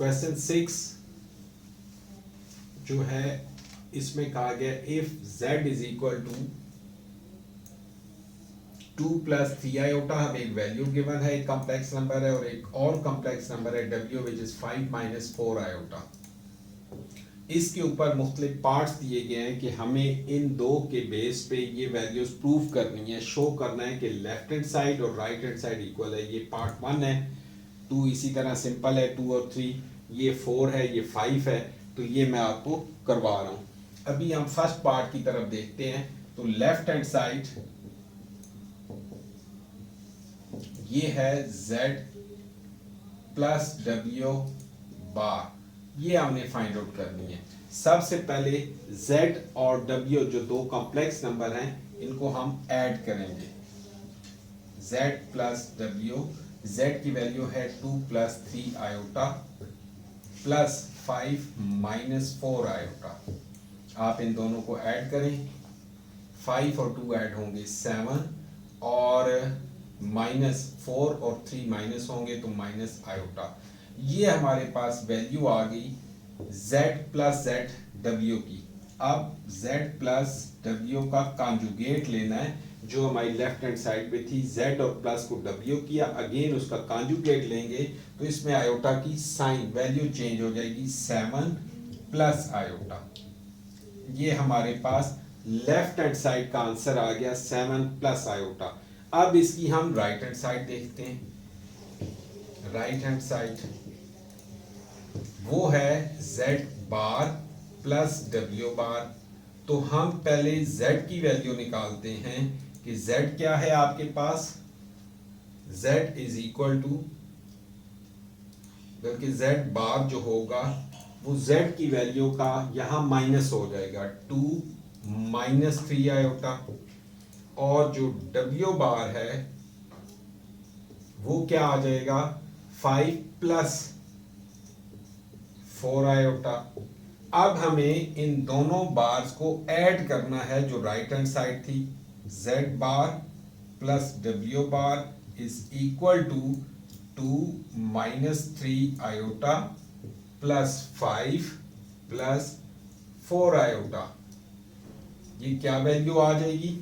Question 6 जो है इसमें कहा गया if z is equal to 2 plus 3 iota, हमें एक वैल्यू गिवन है, एक कॉम्प्लेक्स नंबर है और एक और कॉम्प्लेक्स नंबर है w which is 5 minus 4 iota. इसके ऊपर मुख्तलिफ पार्ट्स दिए गए हैं कि हमें इन दो के बेस पे ये वैल्यूज प्रूव करनी है, शो करना है कि लेफ्ट हैंड साइड और राइट हैंड साइड इक्वल है। ये पार्ट 1 है। 2 इसी तरह सिंपल है, 2 और 3, ये 4 है, ये 5 है, तो ये मैं आपको करवा रहा हूँ। अभी हम फर्स्ट पार्ट की तरफ देखते हैं। तो लेफ्ट हैंड साइड ये है z प्लस w बार, ये हमने फाइंड आउट करनी है। सबसे पहले z और w जो दो कॉम्प्लेक्स नंबर हैं इनको हम ऐड करेंगे। z प्लस w, z की वैल्यू है 2 plus 3 iota plus 5 minus 4 iota. आप इन दोनों को ऐड करें, 5 और 2 ऐड होंगे 7 और माइनस 4 और 3 माइनस होंगे तो माइनस आयोटा। ये हमारे पास वैल्यू आ गई z प्लस z w की। अब z प्लस w का कॉन्जुगेट लेना है जो हमारी लेफ्ट हैंड साइड पे थी, z और प्लस को w किया, अगेन उसका कॉन्जुगेट लेंगे तो इसमें आयोटा की साइन वैल्यू चेंज हो जाएगी, 7 प्लस आयोटा। ये हमारे पास लेफ्ट हैंड साइड का आंसर आ गया 7 प्लस आयोटा। अब इसकी हम राइट हैंड साइड देखते हैं। राइट हैंड साइड वो है z bar plus w bar. तो हम पहले z की वैल्यू निकालते हैं कि z क्या है आपके पास, z इज इक्वल टू, बल्कि z बार जो होगा वो z की वैल्यू का यहां माइनस हो जाएगा 2 माइनस 3 आयोटा, और जो w बार है वो क्या आ जाएगा 5 प्लस 4 आयोटा। अब हमें इन दोनों बार्स को ऐड करना है जो राइट हैंड साइड थी, z bar plus w bar is equal to 2 minus 3 iota plus 5 plus 4 iota. ये क्या वैल्यू आ जाएगी,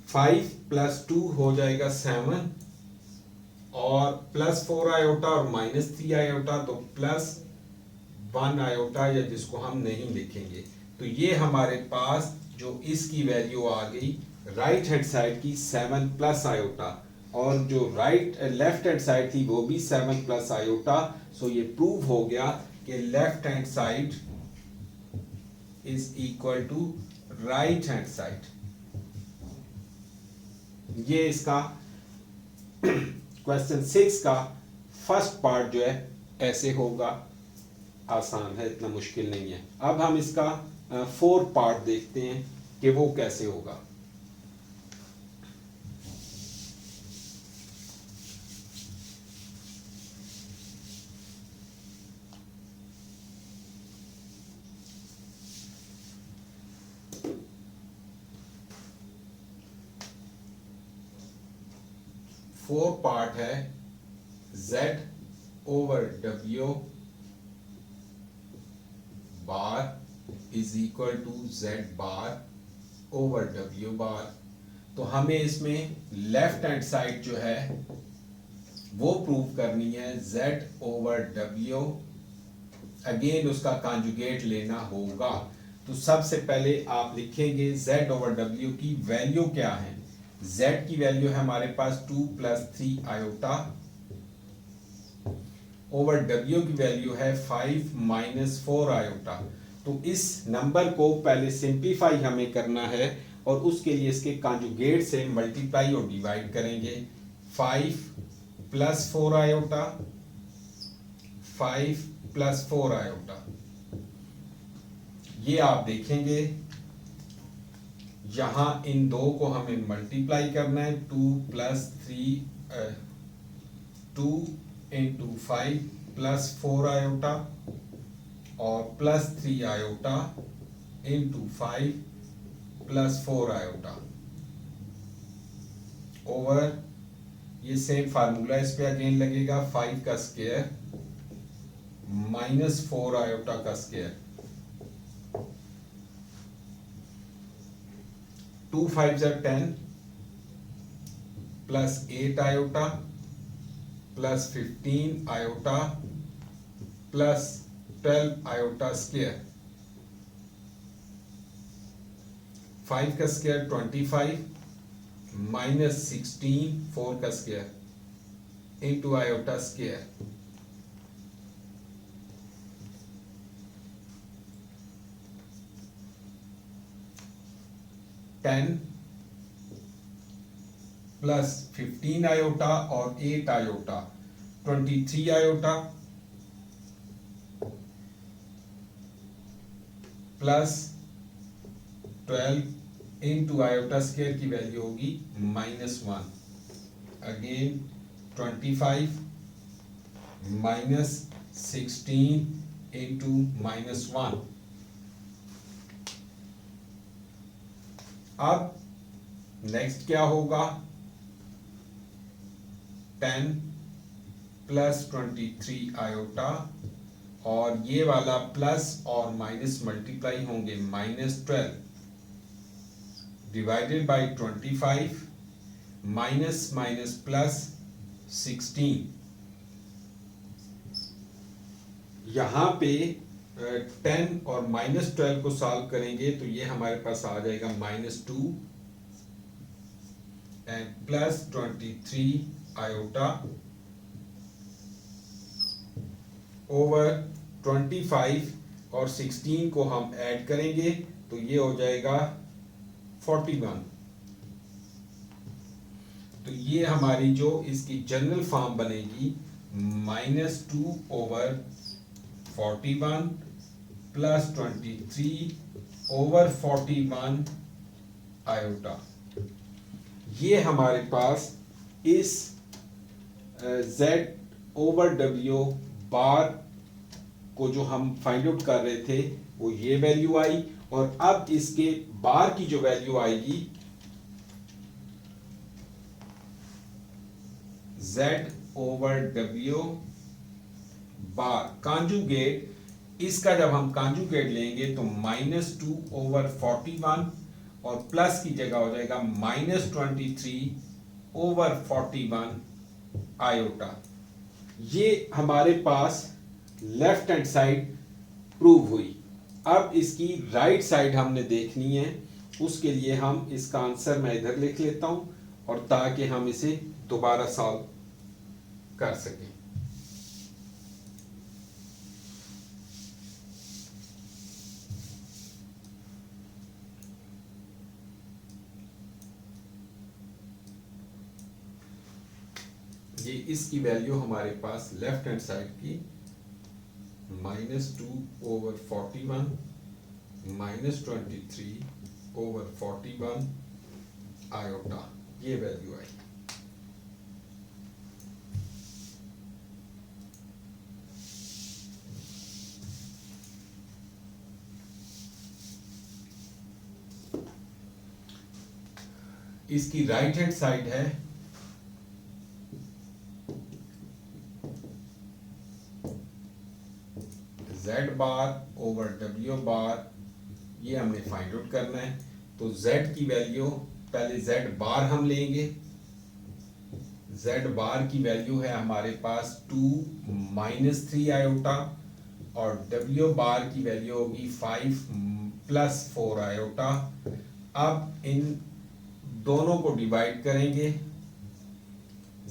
5 प्लस 2 हो जाएगा 7 और प्लस 4 आयोटा और माइनस 3 आयोटा तो प्लस 1 आयोटा, या जिसको हम नहीं लिखेंगे। तो ये हमारे पास जो इसकी वैल्यू आ गई राइट हैंड साइड की 7 प्लस आयोटा, और जो लेफ्ट हैंड साइड थी वो भी 7 प्लस आयोटा। सो ये प्रूव हो गया कि left hand side is equal to right hand side. ये इसका क्वेश्चन 6 का फर्स्ट पार्ट जो है ऐसे होगा, आसान है, इतना मुश्किल नहीं है। अब हम इसका 4 पार्ट देखते हैं कि वो कैसे होगा। फोर पार्ट है z over w bar is equal to z bar over w bar. तो हमें इसमें लेफ्ट हैंड साइड जो है वो प्रूव करनी है z ओवर w, अगेन उसका कॉन्जुगेट लेना होगा। तो सबसे पहले आप लिखेंगे z ओवर w की वैल्यू क्या है। z की वैल्यू है हमारे पास 2 प्लस 3 आयोटा ओवर w की वैल्यू है 5 माइनस 4 आयोटा। तो इस नंबर को पहले सिंप्लीफाई हमें करना है और उसके लिए इसके कॉन्जुगेट से मल्टीप्लाई और डिवाइड करेंगे। 5 प्लस 4 आयोटा, 5 प्लस 4 आयोटा। ये आप देखेंगे यहां इन दो को हमें मल्टीप्लाई करना है, 2 प्लस 3 2 इंटू 5 प्लस 4 आयोटा और plus 3 iota into 5 plus 4 iota over ये सेम फार्मूला इस पे अगेन लगेगा, 5 का स्क्वायर माइनस 4 आयोटा का square, 2 5 are 10 plus 8 iota plus 15 iota plus 12 iota square, 5 का स्क्वायर 25 माइनस 16 4 का square into iota square, ten plus 15 iota और 8 iota 23 iota plus 12 into iota square की वैल्यू होगी -1, अगेन 25 माइनस 16 इंटू -1। अब next क्या होगा, 10 plus 23 iota और ये वाला प्लस और माइनस मल्टीप्लाई होंगे, -12 divided by 25 minus minus plus 16। यहां पे 10 और -12 को सॉल्व करेंगे तो ये हमारे पास आ जाएगा -2 एंड प्लस 23 आयोटा ओवर 25 और 16 को हम ऐड करेंगे तो ये हो जाएगा 41। तो ये हमारी जो इसकी जनरल फॉर्म बनेगी -2 ओवर 41 प्लस 23 ओवर 41 आयोटा। ये हमारे पास इस z ओवर w बार को जो हम फाइंड आउट कर रहे थे वो ये वैल्यू आई, और अब इसके बार की जो वैल्यू आएगी z ओवर w बार कॉन्जुगेट, इसका जब हम कॉन्जुगेट लेंगे तो -2 ओवर 41 और प्लस की जगह हो जाएगा -23 ओवर 41 आयोटा। ये हमारे पास लेफ्ट हैंड साइड प्रूव हुई। अब इसकी राइट साइड हमने देखनी है, उसके लिए हम इसका आंसर मैं इधर लिख लेता हूं और ताकि हम इसे दोबारा सॉल्व कर सकें। ये इसकी वैल्यू हमारे पास लेफ्ट हैंड साइड की -2 ओवर 41 -23 ओवर 41 आयोटा, ये वैल्यू आई। इसकी राइट हैंड साइड है z बार ओवर w बार, ये हमने फाइंड आउट करना है। तो z की वैल्यू पहले z बार हम लेंगे, z बार की वैल्यू है हमारे पास 2 -3 आयोटा और w बार की वैल्यू होगी 5 प्लस 4 आयोटा। अब इन दोनों को डिवाइड करेंगे,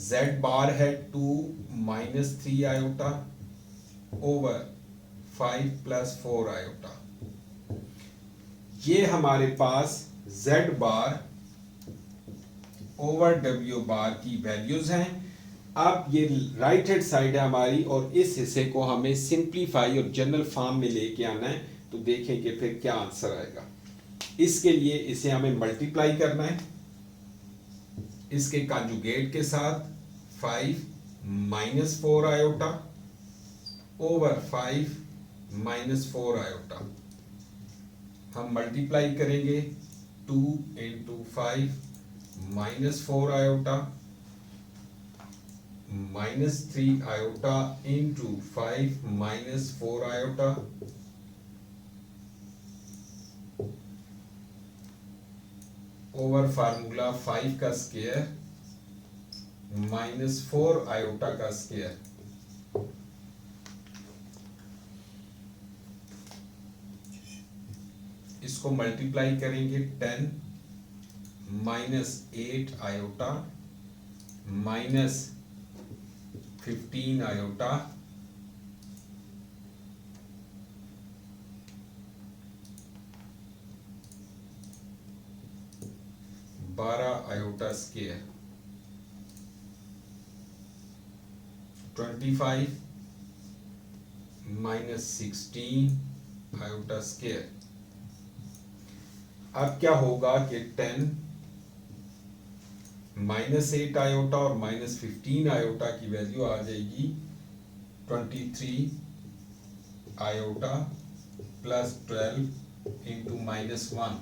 z बार है 2 -3 आयोटा ओवर 5 प्लस 4 आयोटा। ये हमारे पास z बार ओवर w बार की वैल्यूज हैं। अब ये राइट हैंड साइड है हमारी और इस हिस्से को हमें सिंप्लीफाई और जनरल फॉर्म में लेके आना है, तो देखेंगे फिर क्या आंसर आएगा। इसके लिए इसे हमें मल्टीप्लाई करना है इसके कॉन्जुगेट के साथ, 5 माइनस 4 आयोटा ओवर 5 -4 आयोटा। हम मल्टीप्लाई करेंगे 2 into 5 -4 iota -3 iota into 5 -4 iota over formula 5 का स्क्वायर -4 आयोटा का स्क्वायर। इसको मल्टीप्लाई करेंगे 10 -8 iota -15 iota iota square 25 -16 iota square. अब क्या होगा कि 10 -8 आयोटा और -15 आयोटा की वैल्यू आ जाएगी 23 iota plus 12 into -1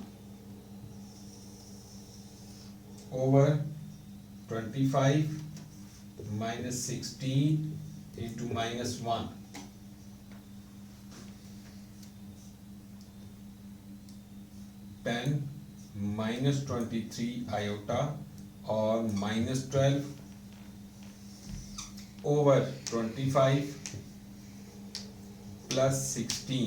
over 25 -16 into -1 10 -23 iota और -12 ओवर 25 प्लस 16।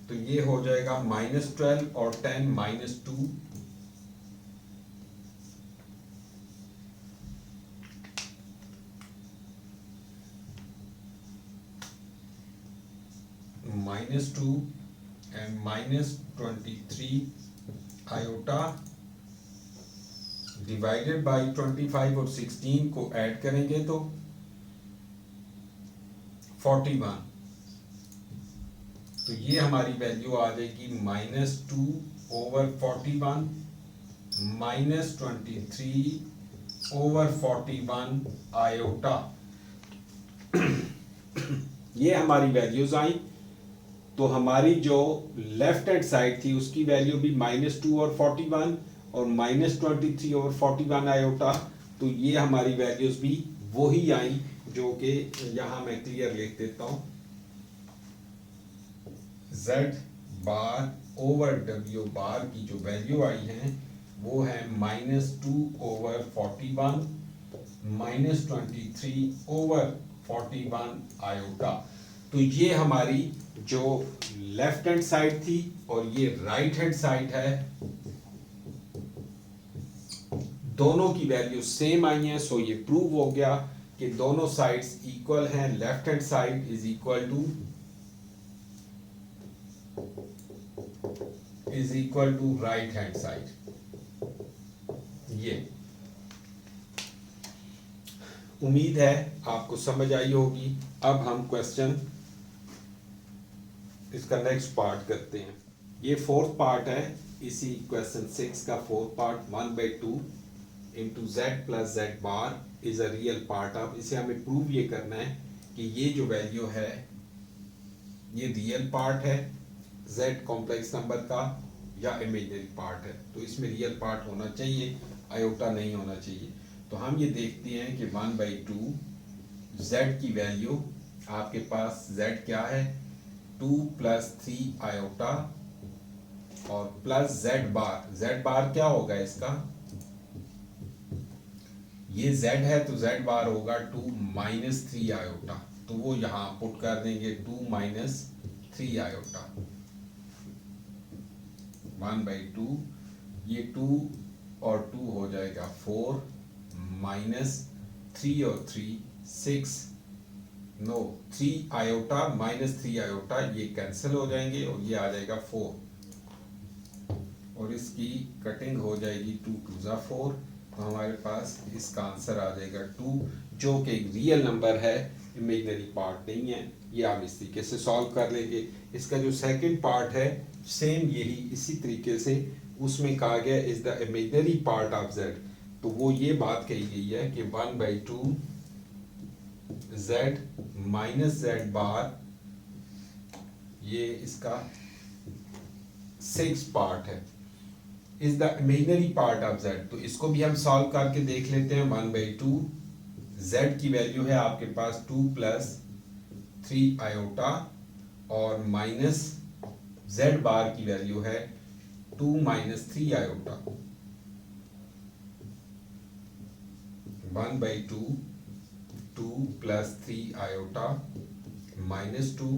तो ये हो जाएगा -12 और 10 -2 -2 and -23 आयोटा डिवाइडेड बाय 25 और 16 को ऐड करेंगे तो 41। तो ये हमारी वैल्यू आ जाएगी -2 ओवर 41 -23 ओवर 41 आयोटा। ये हमारी वैल्यूज आई। तो हमारी जो लेफ्ट हैंड साइड थी उसकी वैल्यू भी -2 और 41 और -23 ओवर 41 आयोटा। तो ये हमारी वैल्यूज भी वही आई जो कि यहां मैं क्लियर लिख देता हूं। Z बार ओवर W बार की जो वैल्यू आई है वो है -2 ओवर 41 -23 ओवर 41 आयोटा। तो ये हमारी जो लेफ्ट हैंड साइड थी और ये राइट हैंड साइड है, दोनों की वैल्यू सेम आई है। सो ये प्रूव हो गया कि दोनों साइड्स इक्वल हैं। Left hand side is equal to right hand side. ये उम्मीद है आपको समझ आई होगी। अब हम क्वेश्चन इसका नेक्स्ट पार्ट करते हैं। ये फोर्थ पार्ट है इसी क्वेश्चन 6 का fourth part. 1/2 into Z plus Z bar is a real part of. इसे हमें प्रूव ये करना है कि ये जो वैल्यू है ये रियल पार्ट है जेड कॉम्प्लेक्स नंबर का या इमेजिनरी पार्ट है। तो इसमें रियल पार्ट होना चाहिए, आयोटा नहीं होना चाहिए। तो हम ये देखते हैं कि 1/2 जेड की वैल्यू आपके पास जेड क्या है 2 + 3 आयोटा और प्लस जेड बार क्या होगा इसका, ये जेड है तो जेड बार होगा 2 - 3 आयोटा। तो वो यहां पुट कर देंगे 2 - 3 आयोटा 1/2। ये 2 और 2 हो जाएगा 4 -3 और 3 6 नो 3 आयोटा -3 आयोटा ये कैंसिल हो जाएंगे और ये आ जाएगा 4 और इसकी कटिंग हो जाएगी 2 × 2 = 4। तो हमारे पास इसका आंसर आ जाएगा 2 जो कि एक रियल नंबर है, इमेजिनरी पार्ट नहीं है। ये आप इस तरीके से सॉल्व कर लेंगे। इसका जो सेकंड पार्ट है सेम यही इसी तरीके से उसमें कहा गया is the imaginary part of Z. तो वो ये बात कही गई है कि 1/2 जेड माइनस जेड बार ये इसका 6 पार्ट है is the imaginary part of Z. तो इसको भी हम सॉल्व करके देख लेते हैं। 1/2 z की वैल्यू है आपके पास 2 प्लस 3 आयोटा और माइनस z बार की वैल्यू है 2 minus 3 iota. 1/2 2 plus 3 iota minus 2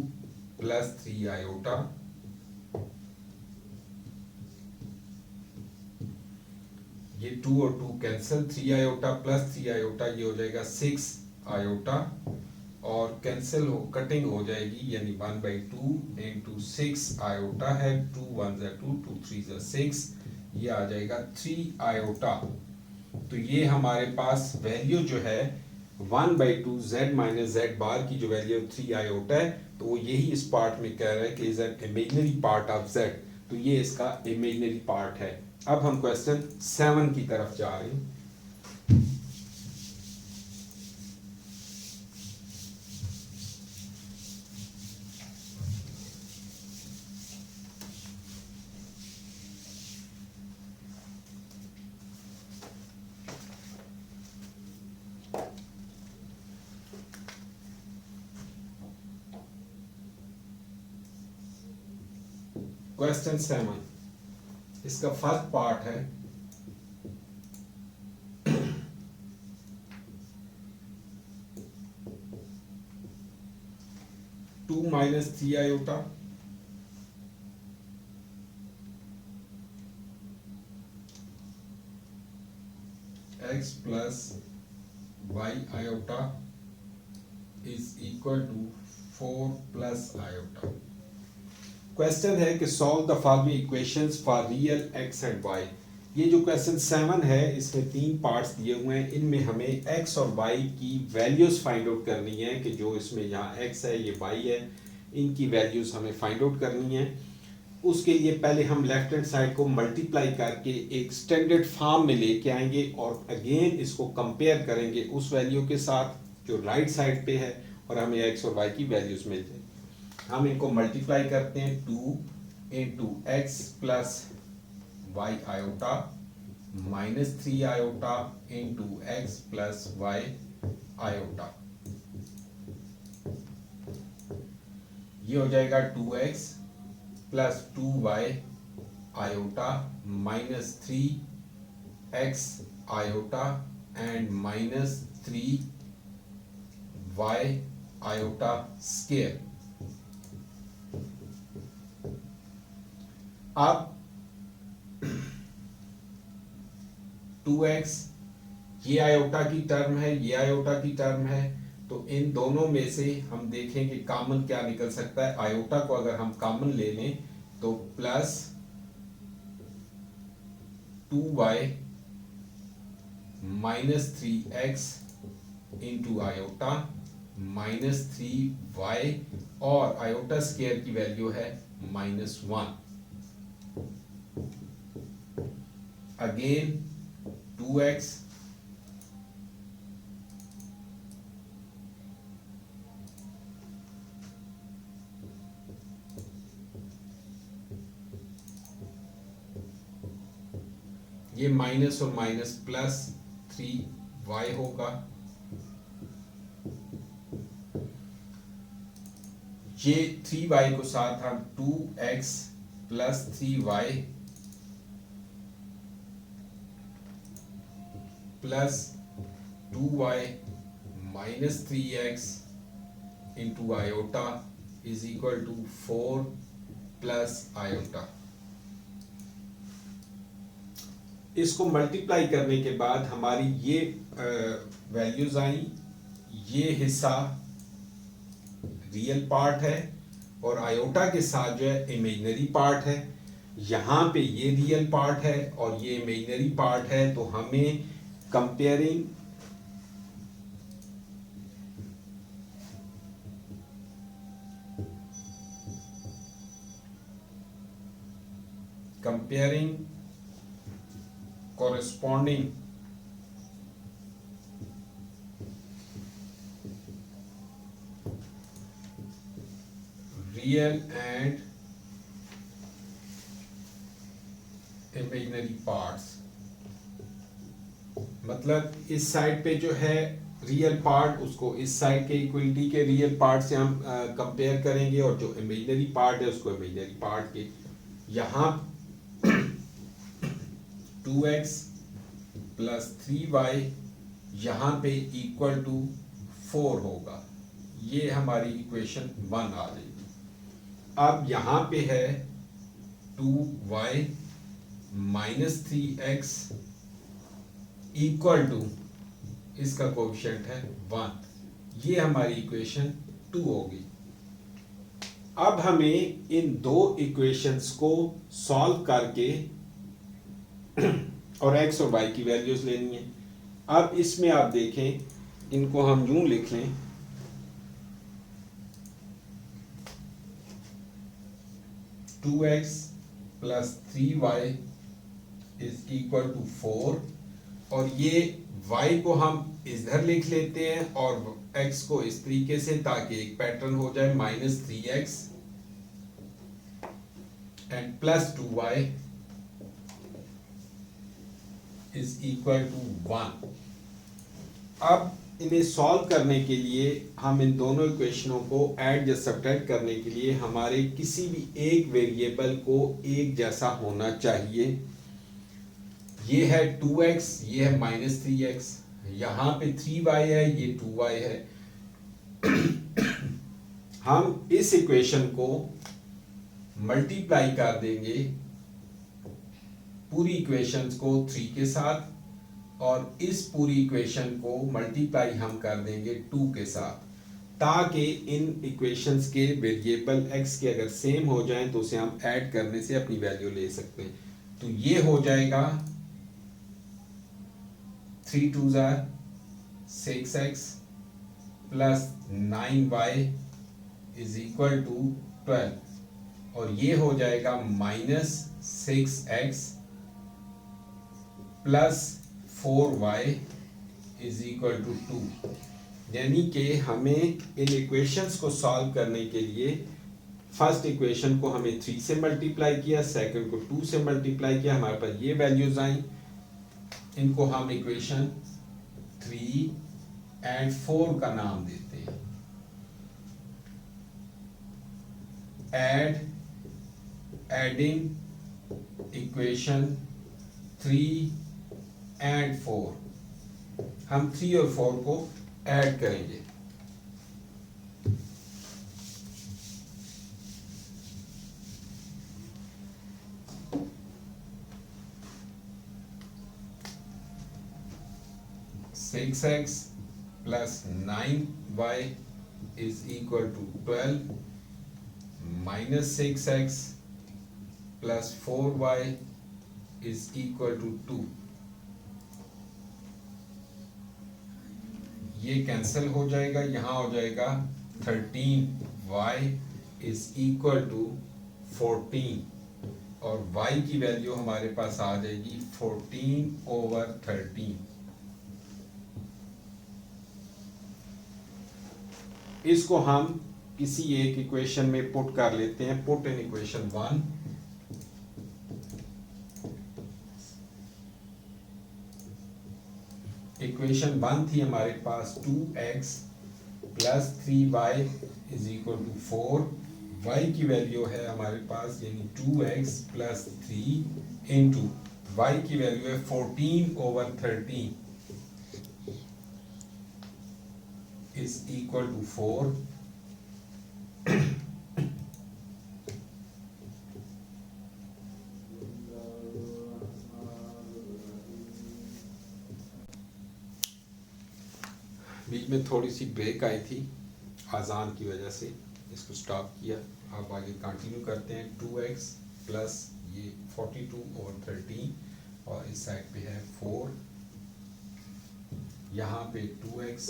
plus 3 iota ये 2 और 2 कैंसिल, 3 आयोटा प्लस 3 आयोटा ये हो जाएगा 6 आयोटा और कैंसिल हो कटिंग हो जाएगी यानी 1/2 इंटू 6 आयोटा है 2 1 2 2 3 6 ये आ जाएगा 3 आयोटा। तो ये हमारे पास वैल्यू जो है 1/2 z माइनस z बार की जो वैल्यू 3 आयोटा है तो वो यही इस पार्ट में कह रहा है कि is an imaginary part of z, तो ये इसका इमेजिनरी पार्ट है। अब हम क्वेश्चन 7 की तरफ जा रहे हैं। क्वेश्चन 7 इसका फर्स्ट पार्ट है 2 minus 3 iota x plus y iota is equal to 4 plus iota. Question है कि solve the following equations for real x and y। ये जो क्वेश्चन 7 है इसमें 3 पार्ट्स दिए हुए हैं, इनमें हमें x और y की वैल्यूज फाइंड आउट करनी है कि जो इसमें यहाँ x है ये y है, इनकी वैल्यूज हमें फाइंड आउट करनी है। उसके लिए पहले हम लेफ्ट हैंड साइड को मल्टीप्लाई करके एक स्टैंडर्ड फॉर्म में लेके आएंगे और अगेन इसको कंपेयर करेंगे उस वैल्यू के साथ जो राइट साइड पे है और हमें x और y की वैल्यूज मिल जाएगी। हम इनको मल्टीप्लाई करते हैं 2 into x plus y iota minus 3 iota into x plus y iota, ये हो जाएगा 2x plus 2y iota minus 3x iota and minus 3y iota square. अब 2x ये आयोटा की टर्म है, ये आयोटा की टर्म है, तो इन दोनों में से हम देखें कि कॉमन क्या निकल सकता है। आयोटा को अगर हम कॉमन ले लें तो plus 2y minus 3x into iota minus 3y और आयोटा स्क्वायर की वैल्यू है -1। अगेन 2x ये माइनस और माइनस प्लस 3y होगा, ये 3y को साथ हम 2x plus 3y plus 2y minus 3x into iota is equal to 4 plus iota. इसको मल्टीप्लाई करने के बाद हमारी ये वैल्यूज आई, ये हिस्सा रियल पार्ट है और आयोटा के साथ जो है इमेजिनरी पार्ट है। यहाँ पे ये रियल पार्ट है और ये इमेजिनरी पार्ट है, तो हमें comparing corresponding real and imaginary parts, मतलब इस साइड पे जो है रियल पार्ट उसको इस साइड के इक्वलिटी के रियल पार्ट से हम कंपेयर करेंगे, और जो इमेजिनरी पार्ट है उसको इमेजिनरी पार्ट के। यहाँ 2x प्लस 3y यहाँ पे इक्वल टू 4 होगा। ये हमारी इक्वेशन 1 आ जाएगी। अब यहाँ पे है 2y minus 3x equal to, इसका कोएफिशिएंट है 1। ये हमारी इक्वेशन 2 होगी। अब हमें इन दो इक्वेशंस को सॉल्व करके और x और y की वैल्यूज लेनी है। अब इसमें आप देखें, इनको हम यूं लिख लें, two x plus 3y is equal to 4, और ये y को हम इधर लिख लेते हैं और x को इस तरीके से, ताकि एक पैटर्न हो जाए -3x and plus 2y is equal to 1। अब इन्हें सॉल्व करने के लिए हम इन दोनों इक्वेशनों को ऐड या सब्ट्रैक्ट करने के लिए हमारे किसी भी एक वेरिएबल को एक जैसा होना चाहिए। ये है 2x, ये है -3x, यहाँ पे 3y है, ये 2y है। हम इस इक्वेशन को मल्टीप्लाई कर देंगे पूरी इक्वेशंस को 3 के साथ, और इस पूरी इक्वेशन को मल्टीप्लाई हम कर देंगे 2 के साथ, ताकि इन इक्वेशंस के वेरिएबल x के अगर सेम हो जाएं तो उसे हम ऐड करने से अपनी वैल्यू ले सकते हैं। तो ये हो जाएगा 3 2 6x plus 9y is equal to 12, और ये हो जाएगा -6x plus 4y is equal to 2। यानी कि हमें इन इक्वेशंस को सॉल्व करने के लिए फर्स्ट इक्वेशन को हमें 3 से मल्टीप्लाई किया, सेकंड को 2 से मल्टीप्लाई किया, हमारे पास ये वैल्यूज आई। इनको हम इक्वेशन 3 एंड 4 का नाम देते हैं। एडिंग इक्वेशन 3 एंड 4, हम 3 और 4 को ऐड करेंगे। Six x plus 9y is equal to 12, -6x plus 4y is equal to 2। ये कैंसिल हो जाएगा, यहाँ हो जाएगा 13y इज इक्वल टू 14, और y की वैल्यू हमारे पास आ जाएगी 14/13। इसको हम किसी एक इक्वेशन में पुट कर लेते हैं। पुट इन इक्वेशन 1, इक्वेशन 1 थी हमारे पास 2x plus 3y is equal to 4, y की वैल्यू है हमारे पास यानी 2x प्लस 3 इंटू y की वैल्यू है 14/13 इज इक्वल टू 4। बीच में थोड़ी सी ब्रेक आई थी अजान की वजह से, इसको स्टॉप किया। अब आगे कंटिन्यू करते हैं। 2x प्लस ये 42/13 और इस साइड पे है 4, यहाँ पे 2x,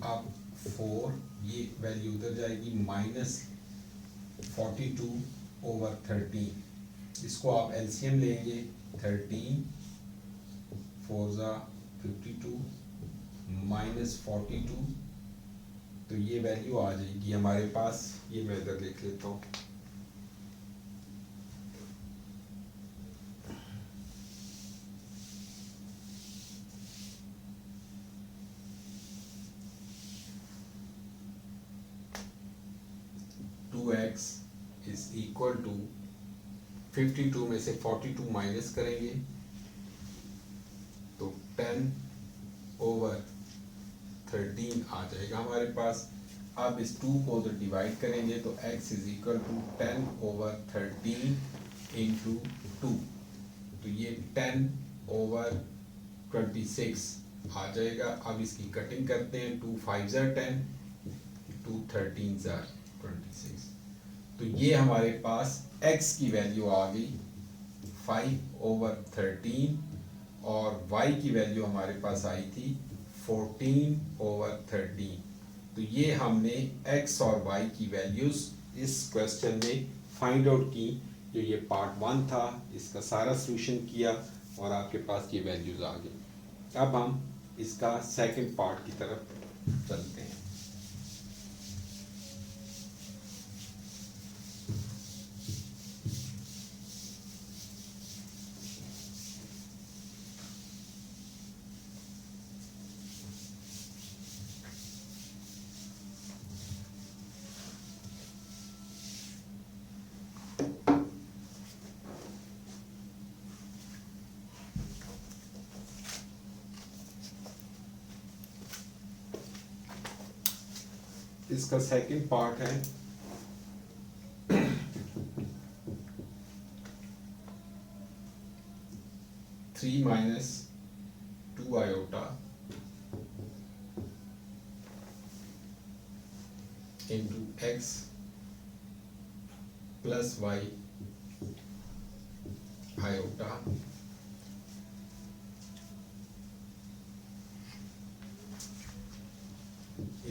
अब 4, ये वैल्यू उधर जाएगी -42/13। इसको आप एलसीएम लेंगे, 13 4 52 -42, तो ये वैल्यू आ जाएगी हमारे पास। ये मैं इधर लिख लेता हूँ, 2x इज इक्वल टू 52 में से 42 माइनस करेंगे तो 10/13 आ जाएगा हमारे पास। अब इस 2 को उधर डिवाइड करेंगे तो x is equal to 10/13 into 2, तो ये 10/26 आ जाएगा। अब इसकी कटिंग करते हैं, 2 5 ज़ा 10, 2 13 ज़ा 26, तो ये हमारे पास x की वैल्यू आ गई 5/13 और y की वैल्यू हमारे पास आई थी 14/13। तो ये हमने x और y की वैल्यूज इस क्वेश्चन में फाइंड आउट की। जो ये पार्ट 1 था इसका सारा सॉल्यूशन किया और आपके पास ये वैल्यूज आ गई। अब हम इसका सेकंड पार्ट की तरफ चलते हैं। इसका सेकंड पार्ट है 3 minus 2 iota into x plus y iota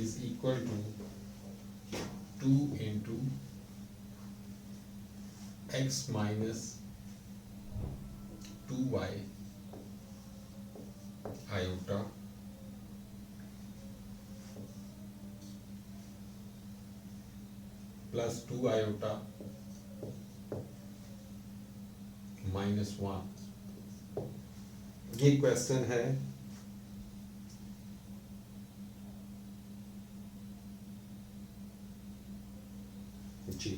is equal to 2 into x minus 2y iota plus 2 iota minus 1। ये क्वेश्चन है जी।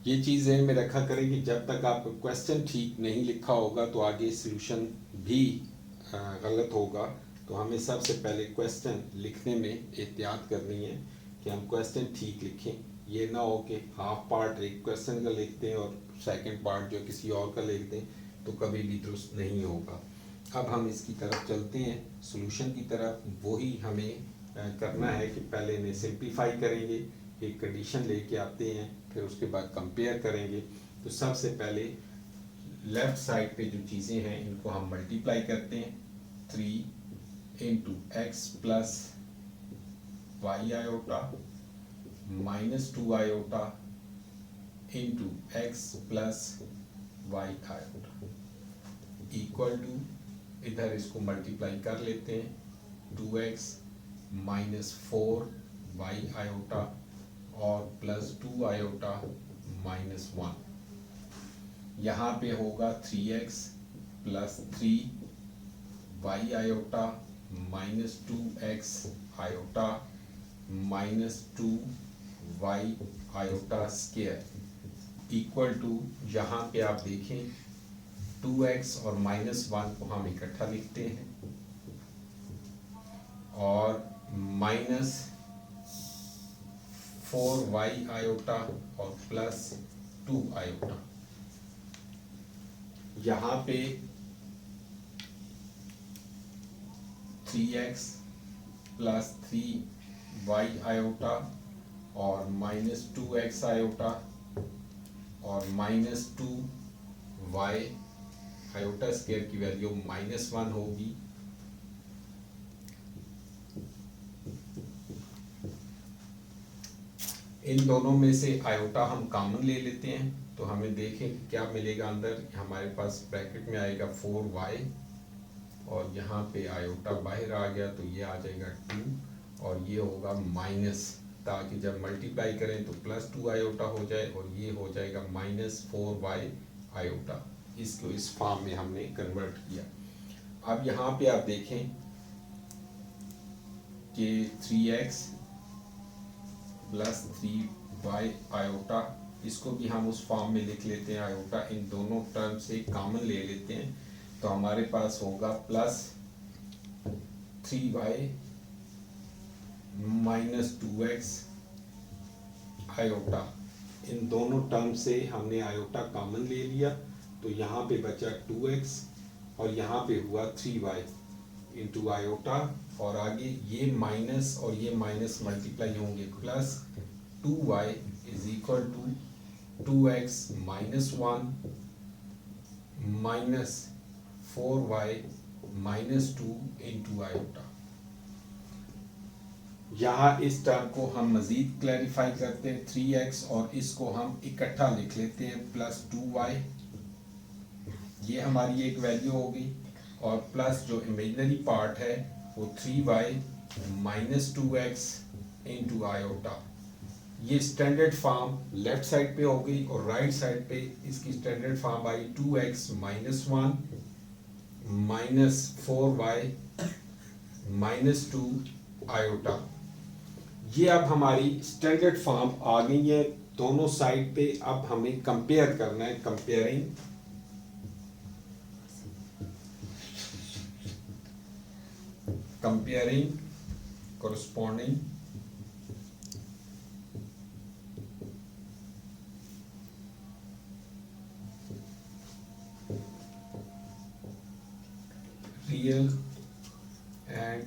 ये चीज़ ज़हन में रखा करें कि जब तक आपका क्वेश्चन ठीक नहीं लिखा होगा तो आगे सॉल्यूशन भी गलत होगा। तो हमें सबसे पहले क्वेश्चन लिखने में एहतियात करनी है कि हम क्वेश्चन ठीक लिखें। ये ना हो कि हाफ पार्ट एक क्वेश्चन का लिखते हैं और सेकंड पार्ट जो किसी और का लिख दें, तो कभी भी दुरुस्त नहीं होगा। अब हम इसकी तरफ चलते हैं, सॉल्यूशन की तरफ। वही हमें करना है कि पहले इन्हें सिंप्लीफाई करेंगे, एक कंडीशन लेके आते हैं, फिर उसके बाद कंपेयर करेंगे। तो सबसे पहले लेफ़्ट साइड पे जो चीज़ें हैं इनको हम मल्टीप्लाई करते हैं। 3 into x plus y iota minus 2 iota into x plus y iota equal to, इधर इसको मल्टीप्लाई कर लेते हैं, 2x माइनस 4y आयोटा और प्लस 2 आयोटा माइनस 1। यहाँ पे होगा 3x plus 3y iota minus 2x iota minus 2y iota square equal to, यहाँ पे आप देखें 2x और माइनस 1 को हम इकट्ठा लिखते हैं और माइनस 4y आयोटा और प्लस 2 आयोटा। यहाँ पे 3x प्लस 3y आयोटा और माइनस 2x आयोटा और माइनस 2y आयोटा स्क्वायर की वैल्यू माइनस 1 होगी। इन दोनों में से आयोटा हम कॉमन ले लेते हैं तो हमें देखें कि क्या मिलेगा अंदर। हमारे पास ब्रैकेट में आएगा 4y और यहाँ पे आयोटा बाहर आ गया तो ये आ जाएगा 2 और ये होगा माइनस, ताकि जब मल्टीप्लाई करें तो प्लस 2 आयोटा हो जाए और ये हो जाएगा माइनस 4y आयोटा। इसको इस फॉर्म में हमने कन्वर्ट किया। अब यहाँ पे आप देखें कि 3x प्लस 3y आयोटा, इसको भी हम उस फॉर्म में लिख लेते हैं आयोटा, इन दोनों टर्म से कॉमन ले लेते हैं तो हमारे पास होगा plus 3y minus 2x iota. इन दोनों टर्म से हमने आयोटा कॉमन ले लिया तो यहाँ पे बचा 2x और यहाँ पे हुआ 3y इंटू आयोटा, और आगे ये माइनस और ये माइनस मल्टीप्लाई होंगे, plus 2y is equal to 2x minus 1 minus 4y minus 2 into iota. यहाँ इस टर्म को हम मज़ीद क्लैरिफाई करते हैं, 3x और इसको हम इकट्ठा लिख लेते हैं प्लस 2y, ये हमारी एक वैल्यू होगी, और प्लस जो इमेजिनरी पार्ट है वो 3y minus 2x into iota. ये स्टैंडर्ड फॉर्म लेफ्ट साइड पे हो गई और राइट साइड पे इसकी standard form I 2x minus 1 minus 4y minus 2 iota. ये अब हमारी स्टैंडर्ड फॉर्म आ गई है दोनों साइड पे। अब हमें कंपेयर करना है, comparing corresponding real and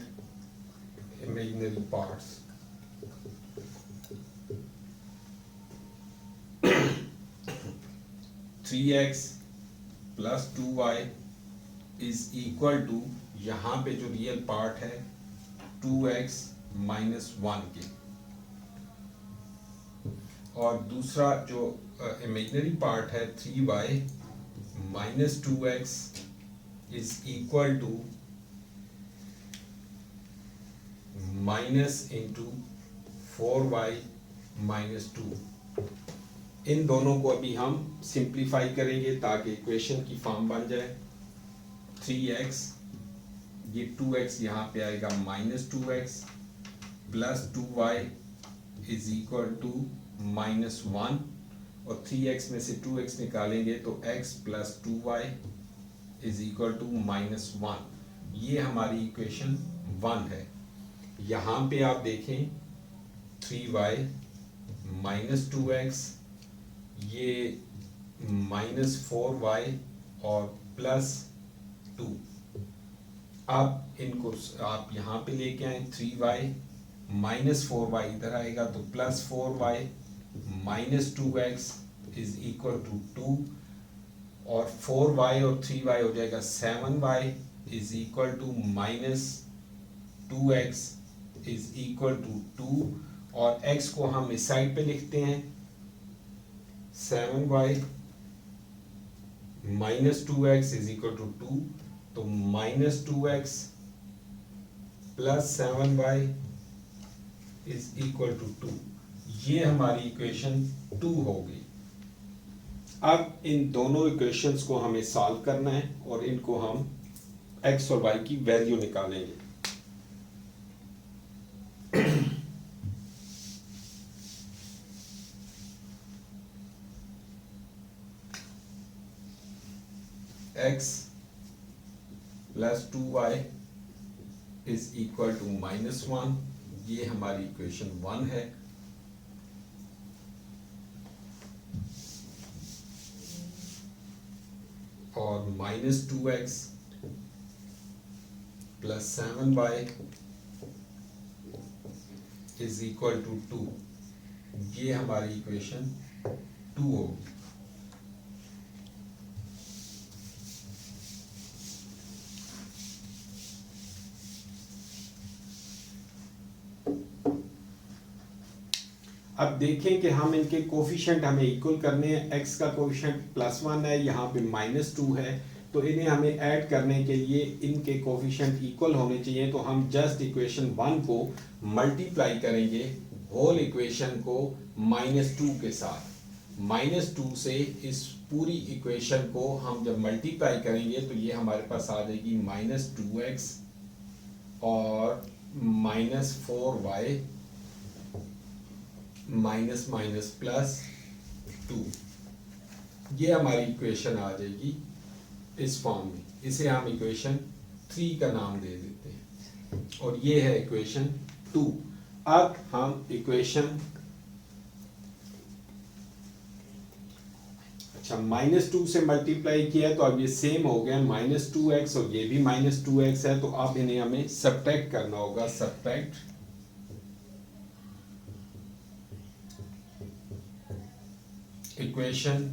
imaginary parts। 3x plus 2y is equal to, यहाँ पे जो रियल पार्ट है 2x माइनस 1 के, और दूसरा जो इमेजिनरी पार्ट है 3y minus 2x is equal to minus into 4y minus 2। इन दोनों को अभी हम सिंप्लीफाई करेंगे ताकि इक्वेशन की फॉर्म बन जाए। 3x, ये 2x यहाँ पे आएगा minus 2x plus 2y is equal to minus 1, और 3x में से 2x निकालेंगे तो x plus 2y is equal to minus 1। ये हमारी इक्वेशन 1 है। यहाँ पे आप देखें 3y माइनस 2x, ये माइनस 4y और प्लस 2। अब इनको आप यहाँ पे लेके आए, 3y माइनस 4y इधर आएगा तो plus 4y minus 2x is equal to 2, और 4y और 3y हो जाएगा 7y is equal to minus 2x is equal to 2, और x को हम इस साइड पे लिखते हैं 7y minus 2x is equal to 2, तो minus 2x plus 7y is equal to 2। ये हमारी इक्वेशन 2 हो गई। अब इन दोनों इक्वेशंस को हमें सॉल्व करना है और इनको हम x और y की वैल्यू निकालेंगे। x plus 2y is equal to minus 1, ये हमारी इक्वेशन 1 है। और minus 2x plus 7y is equal to 2, ये हमारी इक्वेशन 2 होगी। अब देखें कि हम इनके कोफिशिएंट हमें इक्वल करने हैं। x का कोफिशिएंट प्लस 1 है, यहाँ पे माइनस 2 है, तो इन्हें हमें ऐड करने के लिए इनके कोफिशिएंट इक्वल होने चाहिए। तो हम जस्ट इक्वेशन 1 को मल्टीप्लाई करेंगे होल इक्वेशन को माइनस 2 के साथ। माइनस 2 से इस पूरी इक्वेशन को हम जब मल्टीप्लाई करेंगे तो ये हमारे पास आ जाएगी माइनस 2x और -4y माइनस माइनस प्लस 2, ये हमारी इक्वेशन आ जाएगी इस फॉर्म में। इसे हम इक्वेशन 3 का नाम दे देते हैं और ये है इक्वेशन 2। अब हम इक्वेशन -2 से मल्टीप्लाई किया तो अब ये सेम हो गया -2x और ये भी -2x है, तो अब इन्हें हमें सब्ट्रैक्ट करना होगा। सब्ट्रैक्ट इक्वेशन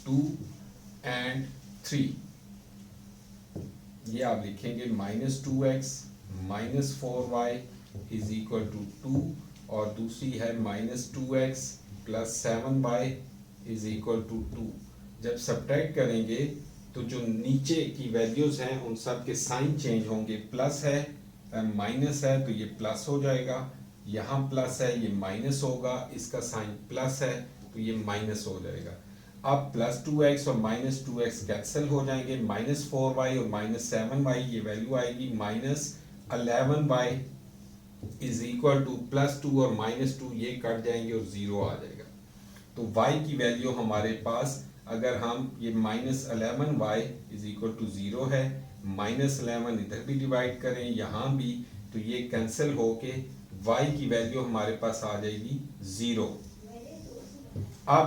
2 एंड 3, ये आप लिखेंगे -2x -4y is equal to 2 और दूसरी है -2x + 7y is equal to 2। जब सब्ट्रैक्ट करेंगे तो जो नीचे की वैल्यूज हैं उन सब के साइन चेंज होंगे। प्लस है माइनस है तो ये प्लस हो जाएगा, यहाँ प्लस है ये माइनस होगा, इसका साइन प्लस है तो ये माइनस हो जाएगा। अब +2x और -2x कैंसिल हो जाएंगे, -4y और -7y ये वैल्यू आएगी -11y इज इक्वल टू +2 और -2 ये कट जाएंगे और 0 आ जाएगा। तो y की वैल्यू हमारे पास, अगर हम ये -11y इज इक्वल टू 0 है, -11 इधर भी डिवाइड करें यहाँ भी तो ये कैंसिल होके y की वैल्यू हमारे पास आ जाएगी 0। अब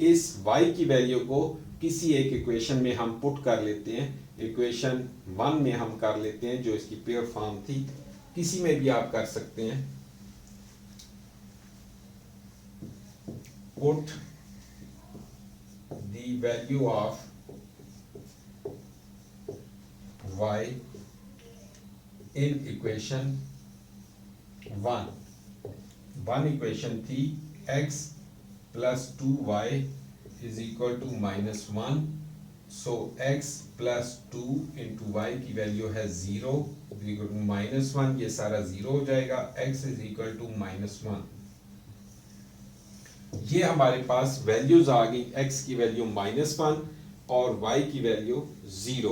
इस y की वैल्यू को किसी एक इक्वेशन में हम पुट कर लेते हैं। इक्वेशन 1 में हम कर लेते हैं जो इसकी प्योर फॉर्म थी, किसी में भी आप कर सकते हैं। Put the value of y in equation 1। One equation थी x + 2y is equal to -1, so x + 2 into y की वैल्यू है 0 is equal to -1, ये सारा 0 हो जाएगा, x is equal to -1। ये हमारे पास वैल्यूज आ गई, x की वैल्यू -1 और y की वैल्यू 0।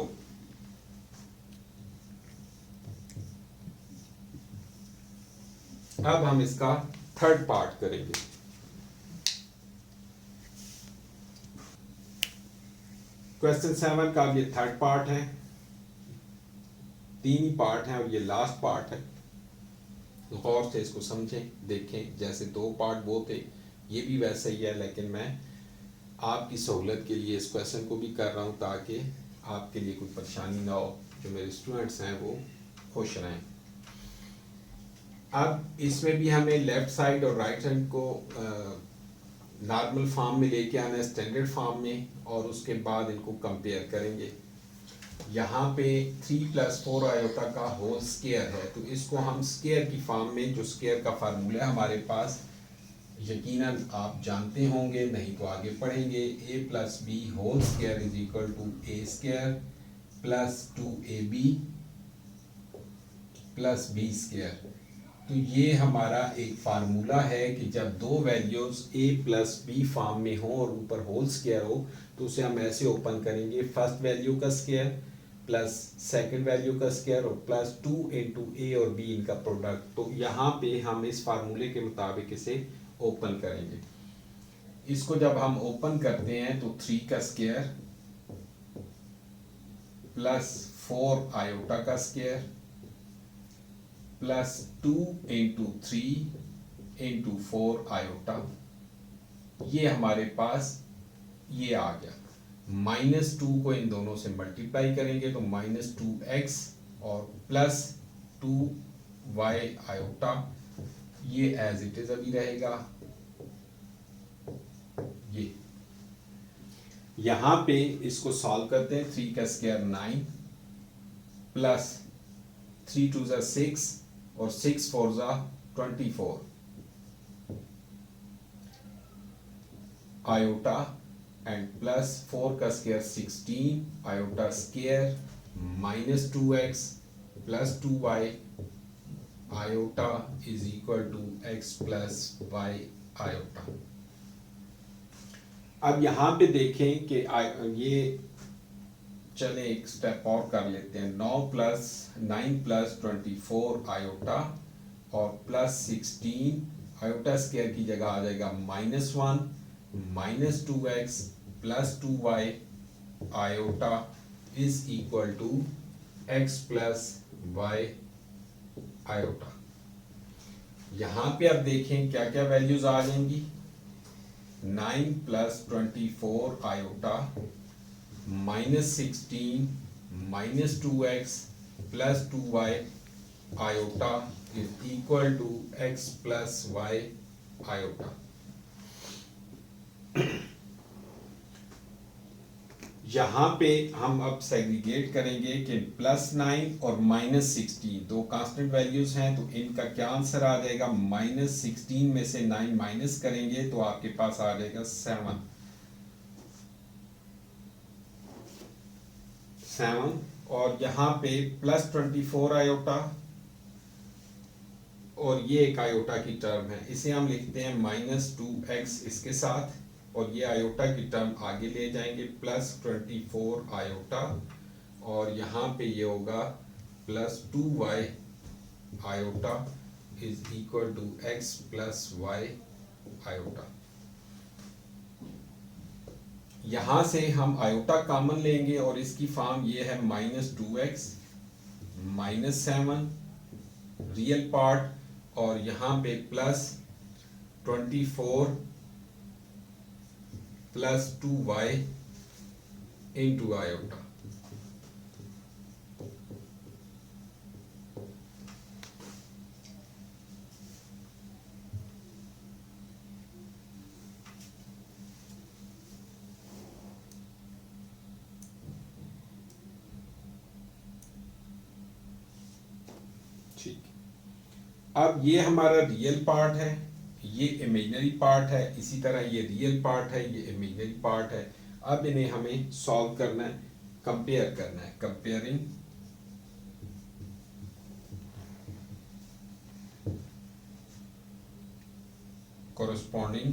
अब हम इसका थर्ड पार्ट करेंगे। क्वेश्चन 7 का ये थर्ड पार्ट है, 3 ही पार्ट है और ये लास्ट पार्ट है। गौर से इसको समझें, देखें, जैसे 2 पार्ट वो थे ये भी वैसे ही है, लेकिन मैं आपकी सहूलत के लिए इस क्वेश्चन को भी कर रहा हूँ ताकि आपके लिए कोई परेशानी ना हो, जो मेरे स्टूडेंट्स हैं वो खुश रहें। अब इसमें भी हमें लेफ्ट साइड और राइट साइड को नॉर्मल फॉर्म में लेके आना है, स्टैंडर्ड फॉर्म में, और उसके बाद इनको कंपेयर करेंगे। यहाँ पे 3 + 4 आयोटा का होल स्क्वायर है, तो इसको हम स्क्वायर की फॉर्म में, जो स्क्वायर का फार्मूला है हमारे पास यकीनन आप जानते होंगे, नहीं तो आगे पढ़ेंगे। a + b whole square is equal to a² + 2ab + b²। तो ये हमारा एक फार्मूला है कि जब दो वैल्यूज a + b फॉर्म में हो और ऊपर होल स्क्वायर हो तो उसे हम ऐसे ओपन करेंगे, फर्स्ट वैल्यू का स्क्वायर प्लस सेकंड वैल्यू का स्क्वायर और प्लस 2 × a और b इनका प्रोडक्ट। तो यहाँ पे हम इस फार्मूले के मुताबिक इसे ओपन करेंगे। इसको जब हम ओपन करते हैं तो 3 का स्क्वायर प्लस 4 आयोटा का स्क्वायर प्लस 2 × 3 × 4 आयोटा, ये हमारे पास ये आ गया। -2 को इन दोनों से मल्टीप्लाई करेंगे तो -2x और प्लस 2y आयोटा, ये एज इट इज अभी रहेगा। ये यहां पे इसको सॉल्व करते हैं। 3 का स्क्वायर 9 प्लस 3 × 2 = 6 और 6 × 4 = 24 आयोटा एंड प्लस 4 का square 16 iota square -2x plus 2y iota is equal to x plus y iota. अब यहाँ पे देखें कि ये चले एक स्टेप और कर लेते हैं। 9 + 24 आयोटा और +16 आयोटा स्क्वायर की जगह आ जाएगा -1 -2x + 2y iota is equal to x + y iota. यहां पे आप देखें क्या क्या वैल्यूज आ जाएंगी। 9 + 24 iota -16 -2x + 2y iota is equal to x + y iota. यहाँ पे हम अब सेग्रीगेट करेंगे कि +9 और -16 दो कांस्टेंट वैल्यूज हैं, तो इनका क्या आंसर आ जाएगा। -16 में से 9 माइनस करेंगे तो आपके पास आ जाएगा 7 और यहाँ पे +24 आयोटा और ये एक आयोटा की टर्म है, इसे हम लिखते हैं -2x इसके साथ, और ये आयोटा की टर्म आगे ले जाएंगे +24 आयोटा और यहाँ पे ये होगा +2y iota is equal to x + y iota. यहाँ से हम आयोटा कॉमन लेंगे और इसकी फॉर्म ये है -2x -7 रियल पार्ट और यहाँ पे +24 + 2y इंटू आयोटा। ठीक, अब ये हमारा रियल पार्ट है, ये इमेजिनरी पार्ट है, इसी तरह ये रियल पार्ट है, ये इमेजिनरी पार्ट है। अब इन्हें हमें सॉल्व करना है, कंपेयर करना है। Comparing corresponding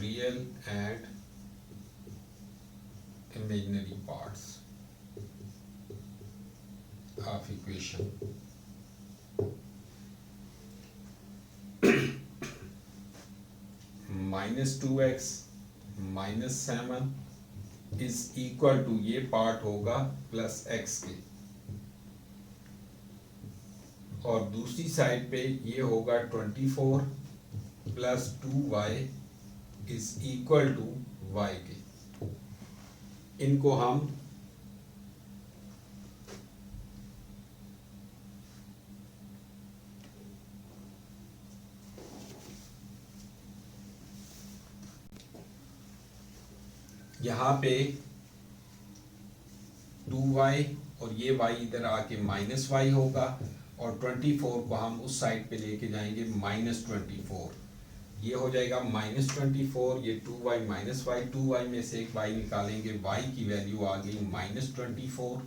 real and imaginary parts of equation। -2x -7 is equal to ये पार्ट होगा +x के, और दूसरी साइड पे ये होगा 24 + 2y is equal to y के। इनको हम यहाँ पे 2y और ये y इधर आके -y होगा, और 24 को हम उस साइड पे लेके जाएंगे -24, ये हो जाएगा -24, ये 2y -y, 2y में से एक y निकालेंगे, y की वैल्यू आ गई -24,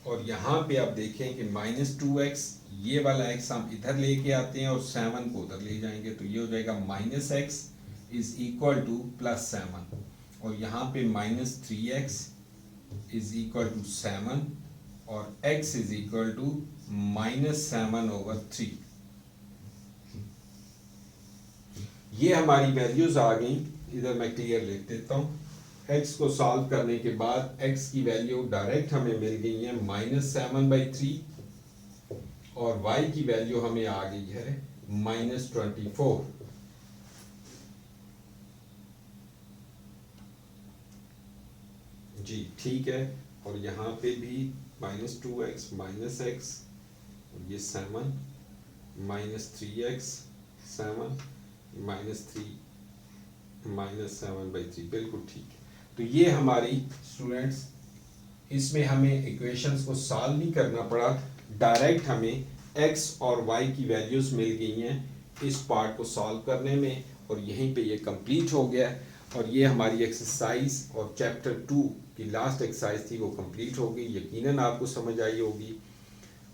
और यहाँ पे आप देखें कि -2x ये वाला x हम इधर लेके आते हैं और 7 को उधर ले जाएंगे, तो ये हो जाएगा -x इज इक्वल टू +7, और यहाँ पे -3x इज इक्वल टू 7 और x इज इक्वल टू -7/3। ये हमारी वैल्यूज आ गई। इधर मैं क्लियर लिख देता हूँ। x को सॉल्व करने के बाद x की वैल्यू डायरेक्ट हमें मिल गई है -7/3 और y की वैल्यू हमें आ गई है -24। जी ठीक है, और यहाँ पे भी -2x -x और ये 7 -3x 7 -3 -7/3 बिल्कुल ठीक है। तो ये हमारी स्टूडेंट्स, इसमें हमें इक्वेशंस को सॉल्व नहीं करना पड़ा, डायरेक्ट हमें x और y की वैल्यूज मिल गई हैं इस पार्ट को सॉल्व करने में, और यहीं पे ये कंप्लीट हो गया है। और ये हमारी एक्सरसाइज और चैप्टर 2 की लास्ट एक्सरसाइज थी, वो कंप्लीट हो गई। यकीनन आपको समझ आई होगी,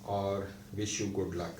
और विश यू गुड लक।